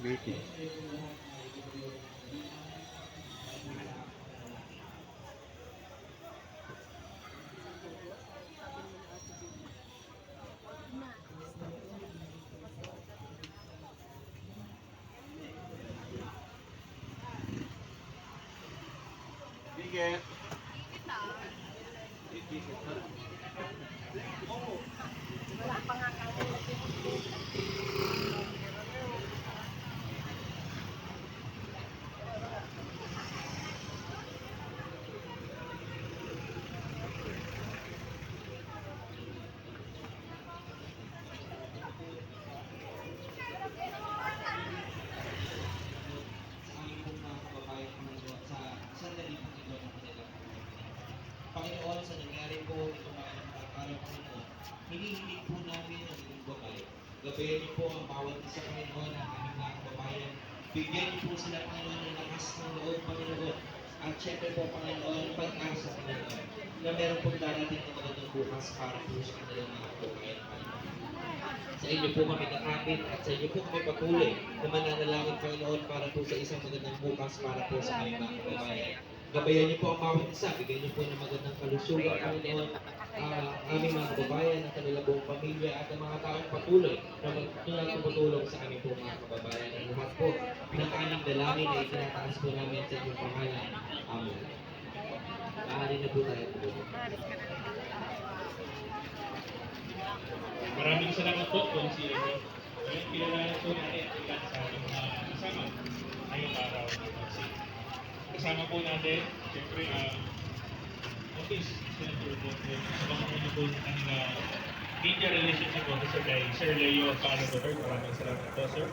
Waiting. Biget. Wala pa nga kami. Panginoon, sa nangyari po itong mga araw, Panginoon, hinihiling po namin ang inyong gabay. Gabayan niyo po ang bawat isa, Panginoon, ng aming mga kababayan. Bigyan niyo po sila, Panginoon, ng lakas ng loob, Panginoon. At syempre po, Panginoon, pag-asa, Panginoon, na meron pong darating na magandang bukas para po sa kanilang mga kababayan, Panginoon. Sa inyo po kami kakapit at sa inyo po kami patuloy na mananalangin, Panginoon, para po sa isang magandang bukas para po sa aming mga kababayan. Gabayan niyo po ang bawat isa, bigyan niyo po ng magandang kalusugan, Panginoon, aming mga kababayan, ang kanilang buong pamilya at ang mga taong patuloy na tumutulong sa aming po mga kababayan. Ang lahat po ng aming dalangin na itinataas po namin sa inyong pangalan. Amen. Maaari na po tayo po. Maraming salamat po, Konsi. Ngayon, kilalanan po natin ilan sa ating mga kasama ngayong araw ng Konsi. Kasama po natin, siyempre, Office Senator Bongo, sa pangunguna po ng Media Relationship Officer kay Sir Leo Palo III. Maraming salamat po, sir.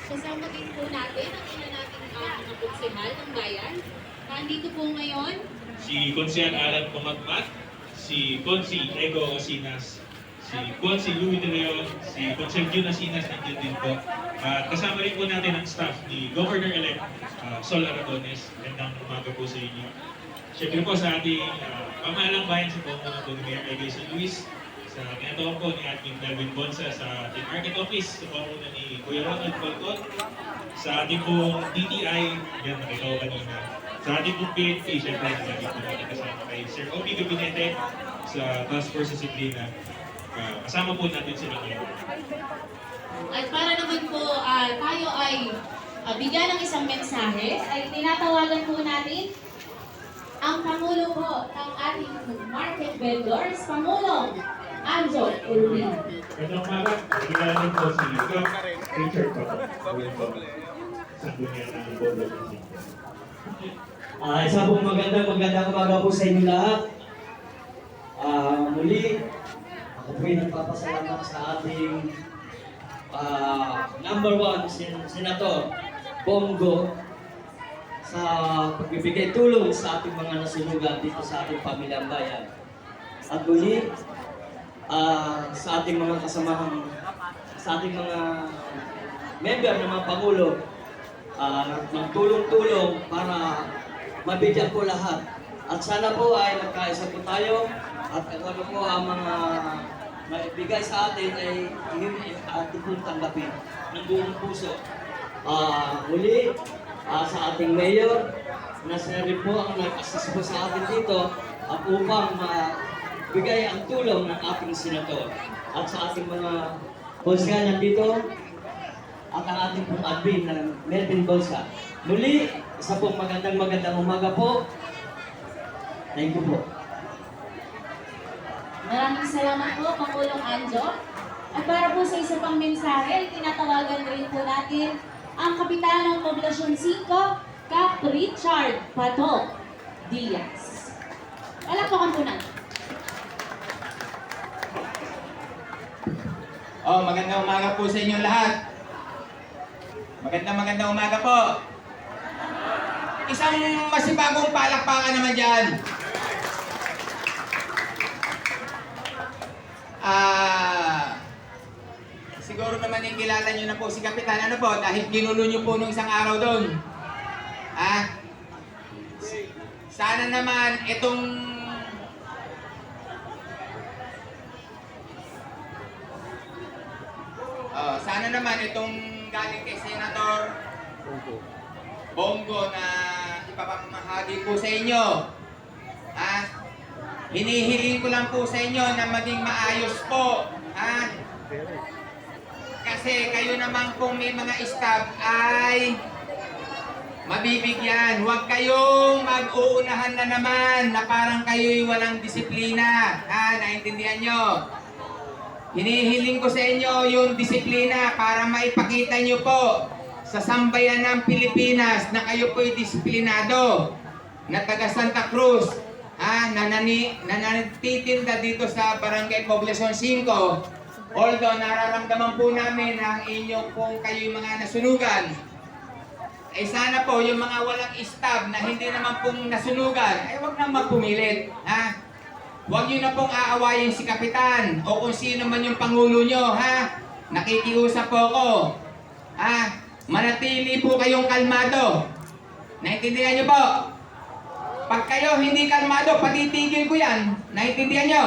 Kasama din po natin ang ina nating mga konsehal ng bayan. Nandito po ngayon, Si Konsehal Alan Pumagmat, si Konsi Ego Asinas, si Konsi Louis De Leon, si Konsehal Jun Asinas, nandiyan din po. At kasama rin po natin ang staff ni Governor-elect Sol Aragones. Gandang umaga po sa inyo. Siyempre po sa ating pamahalang bayan sa Panginoon po ni Mayor Egay San Luis, sa tinatawag po ni Admin Melvin Bonsa, sa ating market office, sa panguna ni Kuya Ronald Falcon, sa ating pong DTI, yan nakita ko kanina, sa ating pong PNP, siyempre lagi po natin kasama kay Sir Obi Gabinete sa Task Force Disciplina. Kasama po natin sila ngayon. at para naman po tayo ay bigyan ng isang mensahe, ay tinatawagan po natin ang Pangulo po ng ating market vendors, Pangulong Anjo Urwin. Gandang umaga, kilala po si Doc Richard po. Sa dunya ng Bobo. Isa pong magandang umaga po sa inyo lahat. Muli, ako po'y nagpapasalamat sa ating number 1 Senator Bongo sa pagbibigay tulong sa ating mga nasunugan dito sa ating pamilyang bayan. At muli, sa ating mga kasamahan, sa ating mga member ng mga Pangulo, magtulong-tulong para mabigyan po lahat. At sana po ay magkaisa po tayo at ano po ang mga maibigay sa atin ay ating pong tanggapin ng buong puso. Muli, sa ating mayor, na siya rin po ang nag-assist po sa atin dito at upang bigay ang tulong ng ating senator. At sa ating mga konsehal nandito, at ang ating pong admin na Melvin Bonsa. Muli, isa pong magandang umaga po. Thank you po. Maraming salamat po, Pangulong Anjo. At para po sa isa pang mensahe, tinatawagan rin po natin ang Kapitan ng Poblasyon 5, Cap Richard Pato Diaz. Palakpakan po natin. Magandang umaga po sa inyo lahat. Magandang umaga po. Isang masibagong palakpakan naman dyan. Siguro naman yung kilala nyo na po si Kapitan. Ano po, dahil ginulo nyo po nung isang araw doon. Sana naman itong sana naman itong galing kay Senator Bongo na ipapamahagi po sa inyo. Hinihiling ko lang po sa inyo na maging maayos po. Kasi kayo naman kung may mga staff ay mabibigyan. Huwag kayong mag-uunahan na naman na parang kayo'y walang disiplina. Naintindihan nyo? Hinihiling ko sa inyo yung disiplina para maipakita nyo po sa sambayan ng Pilipinas na kayo po'y disiplinado. Na taga Santa Cruz, na natitinda dito sa Barangay Poblacion 5. Although nararamdaman po namin ang inyong kung kayo'y mga nasunugan, sana po yung mga walang staff na hindi naman pong nasunugan, wag nang magpumilit. Huwag nyo na pong aawayin si Kapitan o kung sino man yung Pangulo nyo. Nakikiusap po ako. Manatili po kayong kalmado. Naintindihan nyo po? Pag kayo hindi kalmado, patitigil ko yan. Naintindihan nyo?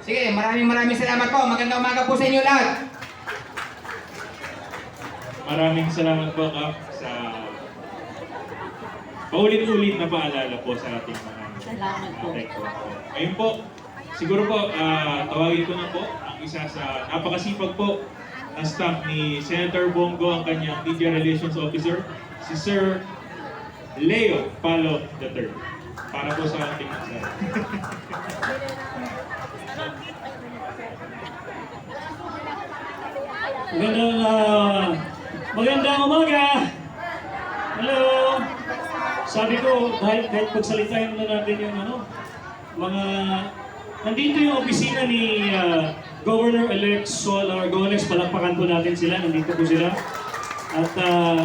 Sige, maraming salamat po. Magandang umaga po sa inyo lahat. Maraming salamat po, Kap, sa paulit-ulit na paalala po sa ating mga Salamat po. Ayun po, siguro po, tawagin ko na po ang isa sa napakasipag po na staff ni Senator Bongo, ang kanyang Media Relations Officer, si Sir Leo Palo III. Para po sa ating mensahe. Magandang umaga! Hello! Sabi ko, kahit pagsalitain na natin yung nandito yung opisina ni Governor-elect Solar Gones, palakpakan po natin sila, nandito po sila. At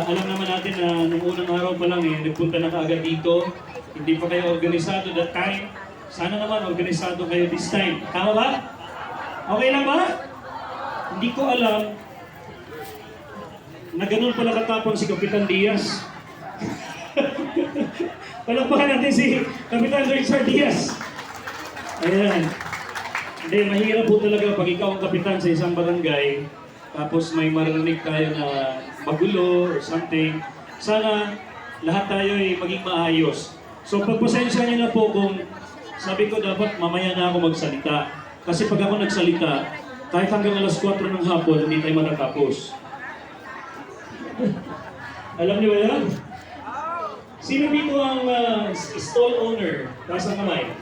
alam naman natin na nung unang araw pa lang nagpunta na kaagad dito, hindi pa kayo organisado that time. Sana naman organisado kayo this time. Tama ba? Okay lang ba? Hindi ko alam na ganun pala katapang si Kapitan Diaz. Palakpakan natin si Kapitan Richard Diaz. Ayan. Hindi, mahirap po talaga pag ikaw ang kapitan sa isang barangay, tapos may marinig tayo na magulo or something. Sana lahat tayo ay maging maayos. So pagpasensya niyo na po kung sabi ko dapat mamaya na ako magsalita. Kasi pag ako nagsalita, kahit hanggang alas 4 ng hapon, hindi tayo matatapos. Alam niyo ba yan? Sino dito ang stall owner? Taas ang kamay.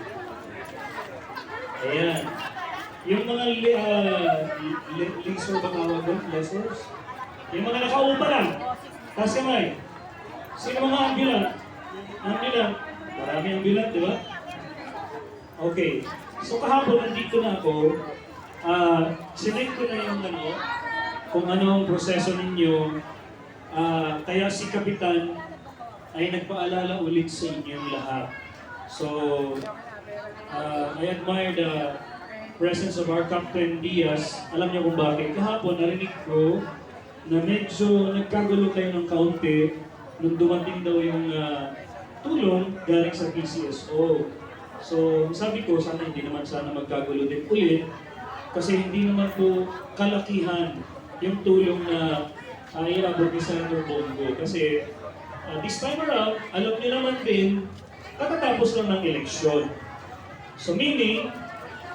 Ayan. Yung mga leaser ba tawag doon? Lessors? Yung mga nakaupa lang. Taas kamay. Sino mga ambulant? Ambulant. Marami ambulant, di ba? Okay. So kahapon nandito na ako. Sinend ko na yung kung ano ang proseso ninyo. Kaya si Kapitan ay nagpaalala ulit sa inyong lahat. So, I admire the presence of our Captain Diaz. Alam niyo kung bakit. Kahapon narinig ko na medyo nagkagulo kayo ng kaunti nung dumating daw yung tulong galing sa PCSO. So, sabi ko, sana hindi naman sana magkagulo din ulit kasi hindi naman po kalakihan yung tulong na inabot ni Senator Bongo. Kasi this time around, alam niyo naman din, katatapos lang ng eleksyon. So meaning,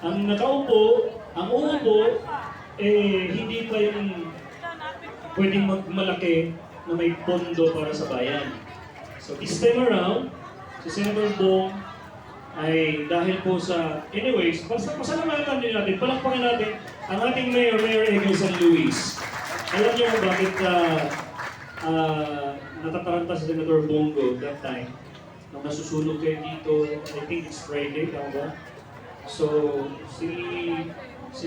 ang nakaupo, ang uupo, hindi pa yung pwedeng magmalaki na may pondo para sa bayan. So this time around, si Senator Bong ay dahil po sa, anyways, pasalamatan din natin, palakpakan natin ang ating Mayor Egay San Luis. Alam niyo kung bakit natataranta si Senator Bongo that time? Nung nasusunog kayo dito, I think it's Friday, tama ba? So, si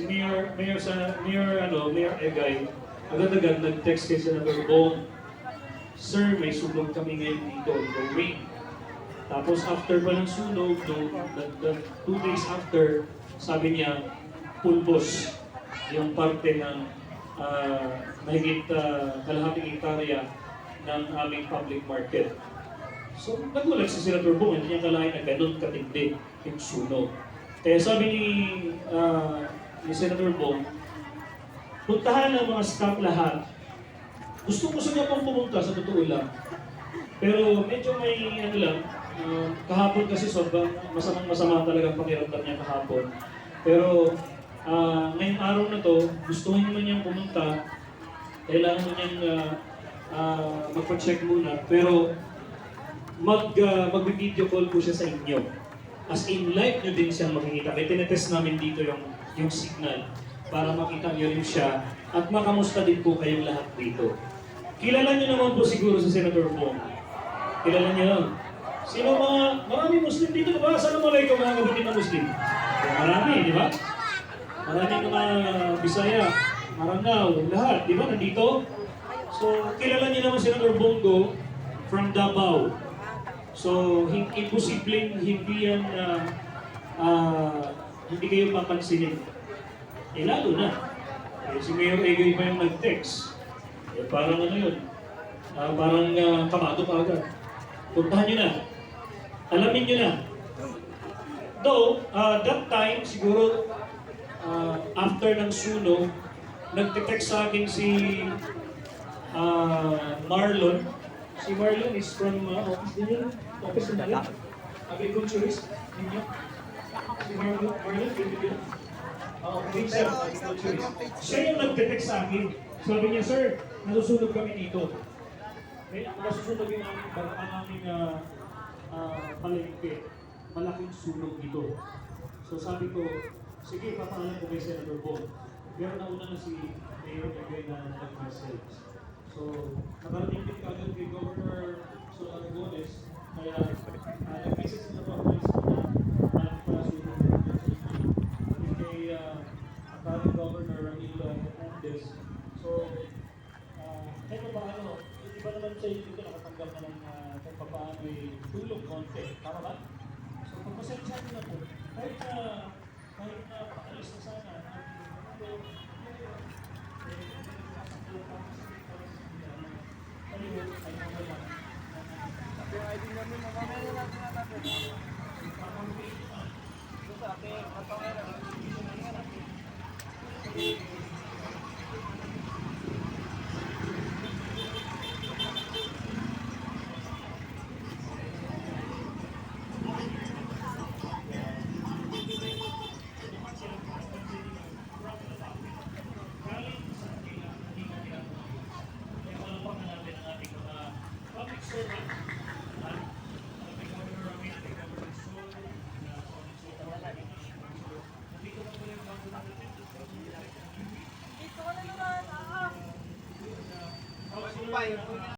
Mayor Egay, agad-agad nag-text kay Senator Bong, Sir, may sunog kami ngayon dito, going. Tapos after pa ng sunog, 2 days after, sabi niya, pulbos yung parte ng mahigit kalahating hektarya ng aming public market. So, nagulat si Senator Bong, hindi niya kalahin na ganun katindi yung sunog. Kaya sabi ni Senator Bong, puntahan ng mga staff lahat gusto niya pong pumunta sa totoo lang. Pero medyo may ano lang, kahapon kasi sobrang masama talaga ang pakiramdam niya kahapon. Pero ngayong araw na to, gusto naman niyang pumunta, kailangan mo niyang magpa-check muna. Pero mag-video call po siya sa inyo. As in, live nyo din siya makikita. Kaya tinetest namin dito yung signal para makita nyo rin siya at makamusta din po kayong lahat dito. Kilala nyo naman po siguro si Senator Bong. Kilala niyo lang. Sino marami Muslim dito, di ba? Assalamualaikum mga kapatid na Muslim. Marami, di ba? Maraming mga Bisaya, Maranao, lahat, di ba? Nandito. So, kilala niyo naman si Senator Bongo from Davao. So, imposibleng hindi yan hindi kayo papansinin. Eh, lalo na. Eh, si Mayor Egoy pa yung nag-text. Eh, parang ano yun? Parang kamado pa agad. Puntahan nyo na. Alamin nyo na. Though, that time, siguro, after ng sunog, nag-text sa akin si Marlon. Si Marlon is from office din yun. Office din yun. Agriculturist. Ninyo. Si Marlon, yun. Okay, sir. Agriculturist. Siya yung nag-text sa akin. Sabi niya, sir, nasusunog kami dito. Nasusunog yung aming palengke. Malaking sunog dito. So sabi ko, sige, papaalam ko kay Senator Bong. Pero nauna na si Mayor Egay na nag-message. So, nakarating din kagad kay Governor Aragones. Kaya, nag-message na po ako na para sunog. Kay current Governor Ramil Hernandez. So, kahit pa paano, hindi ba naman siya dito nakatanggap na ng kahit pa paano ay tulong konti. Tama ba? So, pagpasensya nyo na po, kahit na paalis na sana, public servant